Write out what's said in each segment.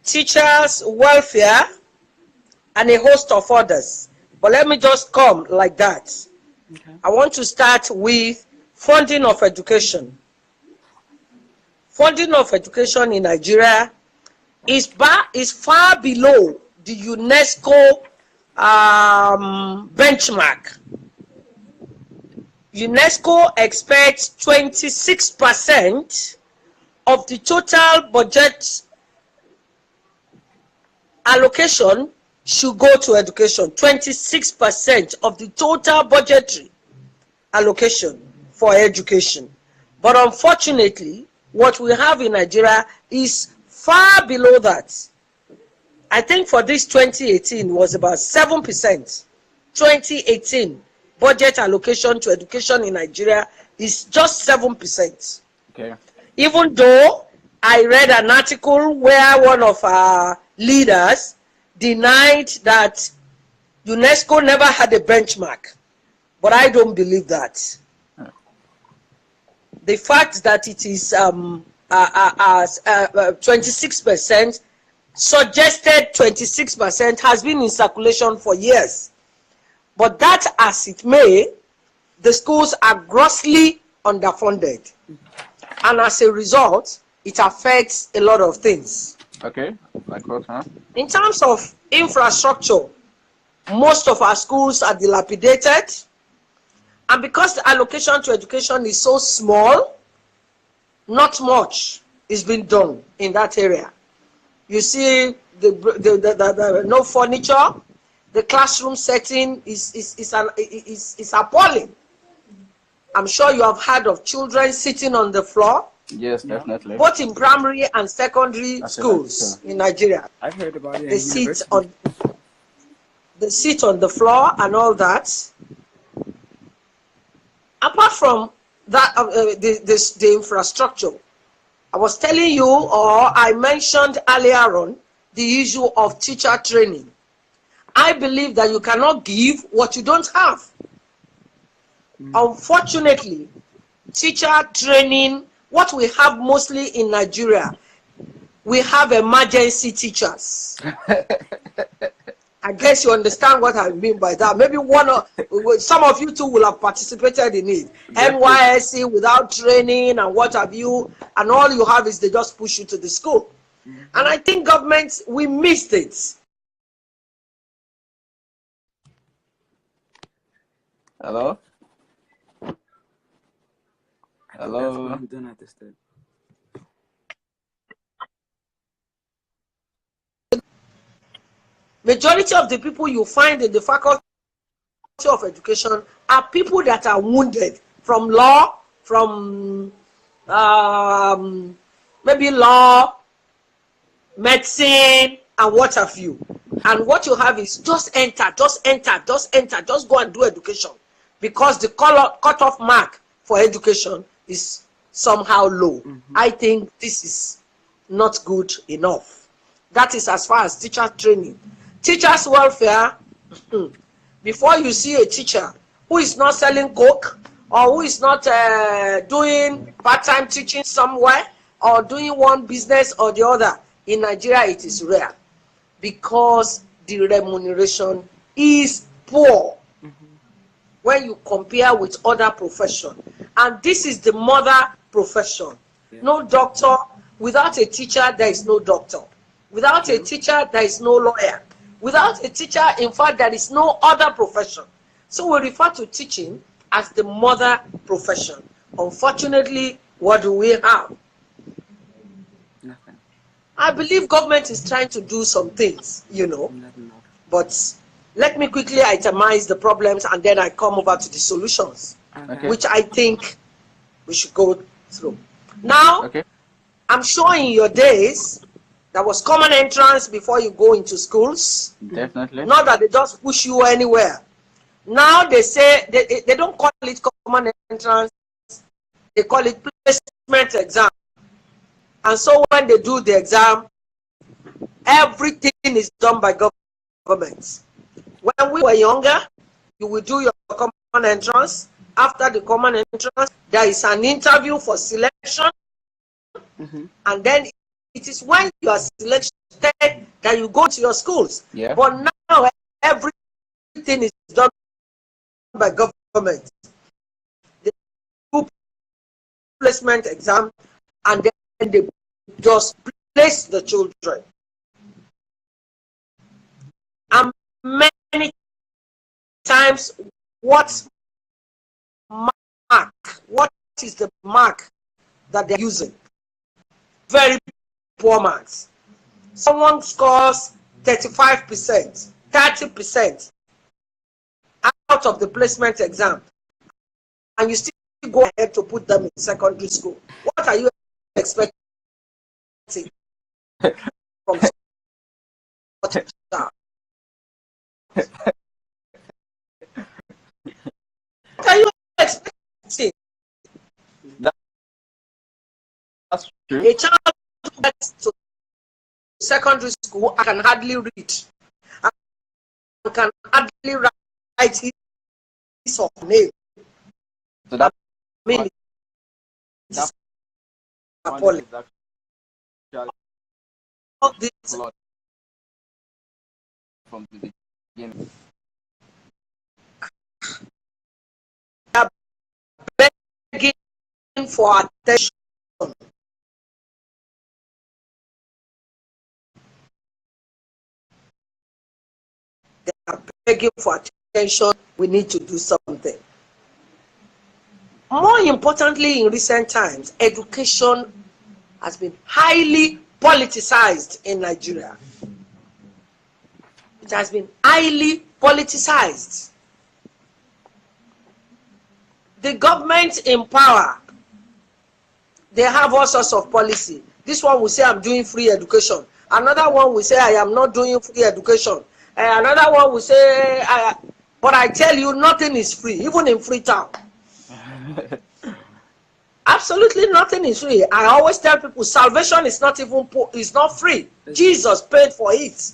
teachers' welfare, and a host of others. But let me just come like that. Okay. I want to start with funding of education. Funding of education in Nigeria is far below the UNESCO benchmark. UNESCO expects 26% of the total budget allocation should go to education. 26% of the total budgetary allocation for education. But unfortunately, what we have in Nigeria is far below that. I think for this 2018 was about 7%. 2018 budget allocation to education in Nigeria is just 7%. Okay. Even though I read an article where one of our leaders denied that UNESCO never had a benchmark, but I don't believe that. The fact that it is 26%, suggested 26%, has been in circulation for years. But that as it may, the schools are grossly underfunded. And as a result, it affects a lot of things. Okay, like what, huh? In terms of infrastructure, most of our schools are dilapidated. And because the allocation to education is so small, not much is being done in that area. You see no furniture, the classroom setting is appalling. I'm sure you have heard of children sitting on the floor. Yes, definitely. Both in primary and secondary schools in Nigeria. I've heard about it. They sit on the floor and all that. Apart from that, the infrastructure, I was telling you, or I mentioned earlier on, the issue of teacher training. I believe that you cannot give what you don't have. Unfortunately, teacher training, what we have mostly in Nigeria, we have emergency teachers. I guess you understand what I mean by that. Maybe some of you too will have participated in it. NYSC without training and what have you, and all you have is they just push you to the school. And I think government, we missed it. Hello? Hello? Majority of the people you find in the faculty of education are people that are wounded from law, from maybe law, medicine, and what have you. And what you have is just enter, just go and do education. Because the cutoff mark for education is somehow low. I think this is not good enough. That is as far as teacher training. Teachers' welfare, before you see a teacher who is not selling coke, or who is not doing part-time teaching somewhere, or doing one business or the other, in Nigeria it is rare. Because the remuneration is poor when you compare with other professions. And this is the mother profession. No doctor. Without a teacher, there is no doctor. Without a teacher, there is no lawyer. Without a teacher, in fact, there is no other profession. So we refer to teaching as the mother profession. Unfortunately, what do we have? Nothing. I believe government is trying to do some things, you know. But let me quickly itemize the problems and then I come over to the solutions, which I think we should go through. Now, I'm sure in your days, there was common entrance before you go into schools. Definitely. Not that they just push you anywhere. Now they say, they don't call it common entrance, they call it placement exam. And so when they do the exam, everything is done by government. When we were younger, you will do your common entrance. After the common entrance, there is an interview for selection. And then it is when you are selected that you go to your schools. Yeah. But now everything is done by government. They do placement exam and then they just place the children. And many times, what is the mark that they're using? Very poor marks. Someone scores 35%, 30% out of the placement exam, and you still go ahead to put them in secondary school. What are you expecting from such a child? What are you expecting? That's true. A child who gets to secondary school and can hardly read, and can hardly write his or her name. So that Meaning, that appalling. This from the beginning. begging for attention. They are begging for attention. We need to do something. More importantly, in recent times, education has been highly politicized in Nigeria. It has been highly politicized. The government in power, they have all sorts of policy. This one will say, I'm doing free education. Another one will say, I am not doing free education. Another one will say, but I tell you, nothing is free, even in Freetown. Absolutely nothing is free. I always tell people, salvation is not even is not free. Jesus paid for it.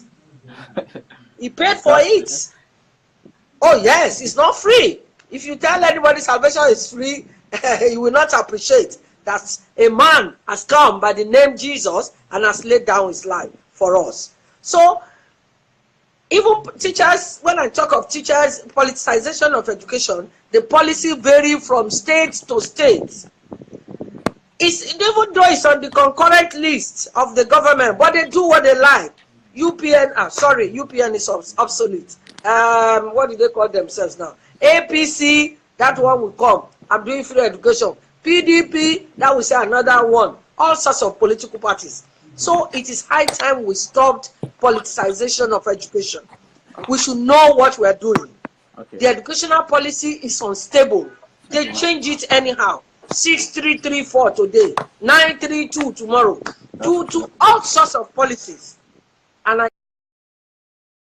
He paid for it. Oh yes, it's not free. If you tell anybody salvation is free, he will not appreciate that a man has come by the name Jesus and has laid down his life for us. So even teachers, when I talk of teachers, politicization of education, the policy vary from state to state. It's, even though it's on the concurrent list of the government, but they do what they like. UPN is obsolete. What do they call themselves now? APC, that one will come. I'm doing free education. PDP, that will say another one. All sorts of political parties. So it is high time we stopped politicization of education. We should know what we are doing. Okay. The educational policy is unstable. They change it anyhow. 6334 today, 932 tomorrow, due to all sorts of policies. And I